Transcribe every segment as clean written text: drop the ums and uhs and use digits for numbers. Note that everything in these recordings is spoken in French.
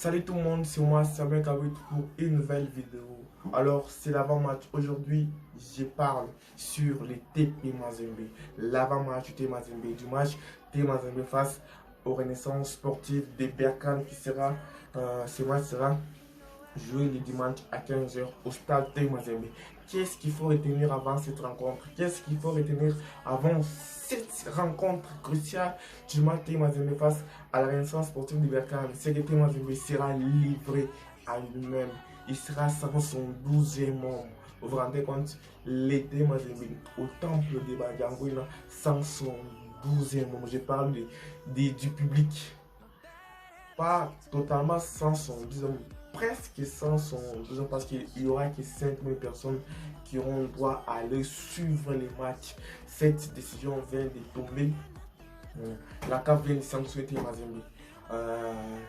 Salut tout le monde, c'est moi Samuel Kabrit pour une nouvelle vidéo. Alors c'est l'avant-match. Aujourd'hui je parle sur les TP Mazembe. L'avant-match du TP Mazembe, du match TP Mazembe face aux Renaissance sportives de Berkane qui sera, ce match sera joué le dimanche à 15h au stade TP Mazembe. Qu'est-ce qu'il faut retenir avant cette rencontre? Qu'est-ce qu'il faut retenir avant cette rencontre cruciale du match TP Mazembe face à la Renaissance sportive de Berkane? C'est que TP Mazembe sera livré à lui-même. Il sera sans son 12e membre. Vous vous rendez compte? TP Mazembe au temple de Badiangouina sans son 12e membre. Je parle du public. Pas totalement sans son 12e, presque sans son 12e, parce qu'il y aura que 5000 personnes qui auront droit à aller suivre les matchs. Cette décision vient de tomber. La CAF vient de sanctionner Mazembe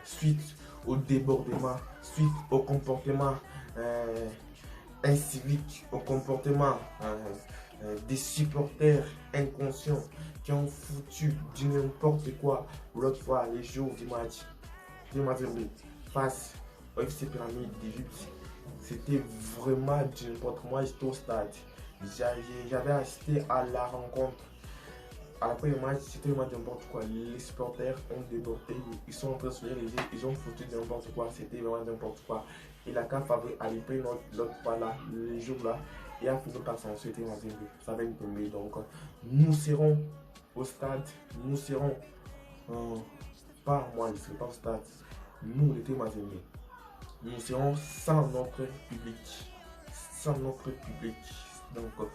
suite au débordement, suite au comportement incivique, au comportement des supporters inconscients qui ont foutu du n'importe quoi l'autre fois les jours du match. Mazembe face au FC Pyramide d'Égypte, c'était vraiment du n'importe quoi. Moi j'étais au stade, j'avais assisté à la rencontre. Après le match, c'était vraiment n'importe quoi. Les supporters ont débordé, ils sont entrés sur les réseaux, ils ont foutu de n'importe quoi, c'était vraiment n'importe quoi. Et la CAF avait pris l'autre fois là, les jours là, et a fini par s'en souhaiter Mazembe. Ça va nous tomber. Donc nous serons au stade, nous serons pas moi, je ne serai pas au stade. Nous, le TP Mazembe, nous serons sans notre public. Sans notre public. Donc,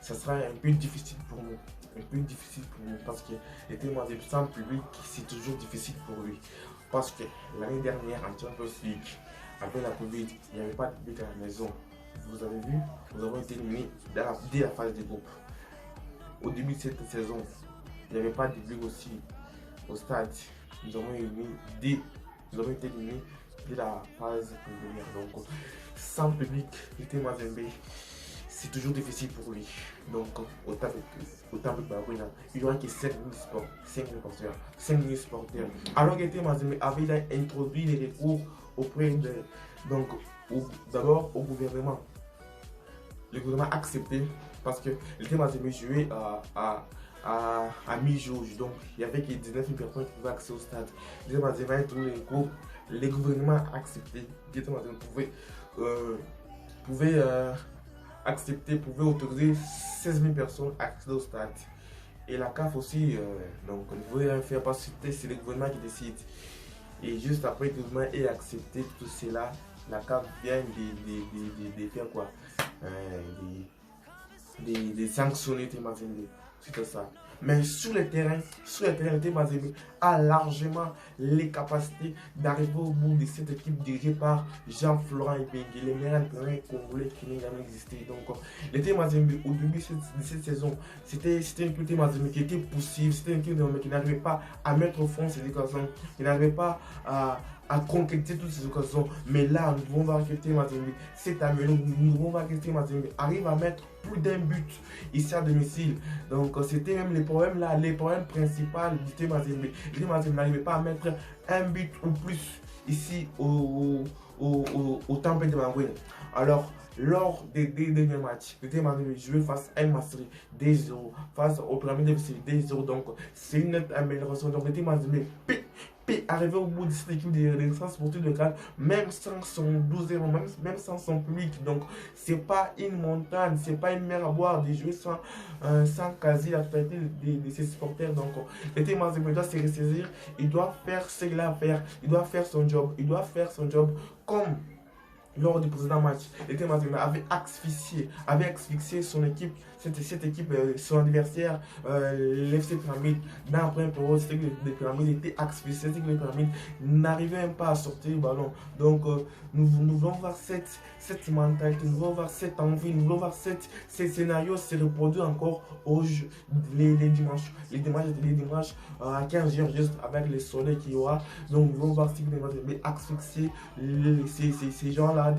ça sera un peu difficile pour nous. Un peu difficile pour nous parce que le TP Mazembe sans public, c'est toujours difficile pour lui. Parce que l'année dernière, en Champions League, avec la Covid, il n'y avait pas de public à la maison. Vous avez vu, nous avons été éliminés dès la phase des groupes. Au début de cette saison, il n'y avait pas de public aussi au stade. Nous avons été éliminés dès la phase préliminaire. Donc, sans public, le TP Mazembe, c'est toujours difficile pour lui. Donc, au temple de Badiangouina, il n'y aura que 5000 supporters. Alors que le TP Mazembe avait introduit les recours auprès de. Donc, d'abord au gouvernement. Le gouvernement a accepté parce que le TP Mazembe jouait à mi-jour, donc il y avait que 19 000 personnes qui pouvaient accéder au stade. Le TP Mazembe a trouvé les cours, le gouvernement a accepté. Le TP Mazembe pouvait accepter, pouvait autoriser 16 000 personnes à accéder au stade. Et la CAF aussi, donc ne pouvait rien faire parce que c'est le gouvernement qui décide. Et juste après que le gouvernement ait accepté tout cela, la CAF vient de faire quoi? De sanctionner TP Mazembe. C'est ça. Mais sur le terrain, le TP Mazembe a largement les capacités d'arriver au bout de cette équipe dirigée par Jean-Florent Ibenge, le meilleur entraîneur congolais qui n'a jamais existé. Donc, le TP Mazembe, au début de cette saison, c'était une équipe Mazembe qui était poussive, c'était une équipe qui n'arrivait pas à mettre au fond ses occasions, qui n'arrivait pas à concrétiser toutes ces occasions. Mais là, nous pouvons voir que TP Mazembe s'est amélioré. Nous pouvons voir que TP Mazembe arrive à mettre plus d'un but ici à domicile. Donc c'était même les problèmes là, les problèmes principaux du TP Mazembe. Le TP Mazembe n'arrivait pas à mettre un but ou plus ici au temple de Badiangouina. Alors, lors des derniers matchs, le TP Mazembe jouait face à El Masri 2-0, face au Pyramide FC 2-0. Donc c'est une nette amélioration. Donc le TP Mazembe arriver au bout de cette équipe de Renaissance sportive de Cannes, même sans son 12e, même sans son public. Donc, c'est pas une montagne, c'est pas une mer à boire de jouer sans quasi la totalité de ses supporters. Donc, le TP Mazembe doit se ressaisir, il doit faire ce qu'il a à faire, il doit faire son job, comme lors du précédent match. Le TP Mazembe avait asphyxié son équipe, cette équipe, son adversaire, l'FC Pyramide. Dans la première période, c'était que les Pyramides étaient asphyxiés, c'était que les Pyramides n'arrivaient même pas à sortir le ballon. Donc, nous voulons voir cette mentalité, nous voulons voir cette envie, nous voulons voir ces scénarios se reproduire encore les dimanches. Les dimanches à 15h, juste avec le soleil qu'il y aura. Donc, nous voulons voir si les Mazembe asphyxier ces gens-là,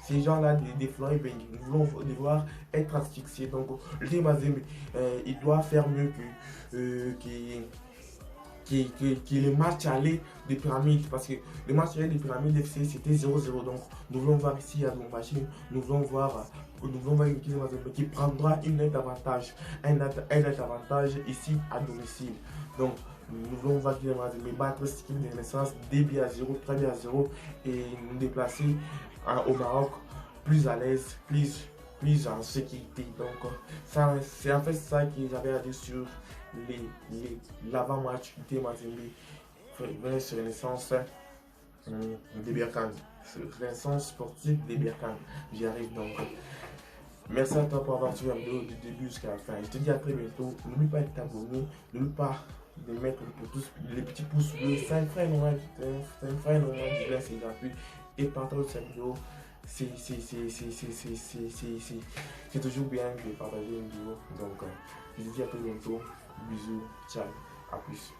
ces gens-là des Florent Ibenge. Nous voulons devoir être asphyxiés. Donc, le TP Mazembe, il doit faire mieux qui est le match aller des pyramides. Parce que le match aller des pyramides FC c'était 0-0. Donc nous voulons voir ici à nos machines, nous voulons voir une équipe qui prendra un net avantage ici à domicile. Donc nous voulons voir Kylian Mbappé battre cette équipe de Renaissance 2 buts à 0, 3 buts à 0 et nous déplacer au Maroc plus à l'aise, plus en sécurité. Donc c'est en fait ça que j'avais à dire sur l'avant-match du Mazembe sur Renaissance de Berkane. Renaissance sportive de Berkane. J'y arrive donc. Merci à toi pour avoir suivi la vidéo du début jusqu'à la fin. Je te dis à très bientôt. N'oublie pas de t'abonner. N'oublie pas de mettre les petits pouces bleus. C'est un frère normal. C'est un frère normal. C'est gratuit. Et partage cette vidéo. C'est toujours bien de partager une vidéo. Donc, je te dis à très bientôt. Bisous. Ciao. À plus.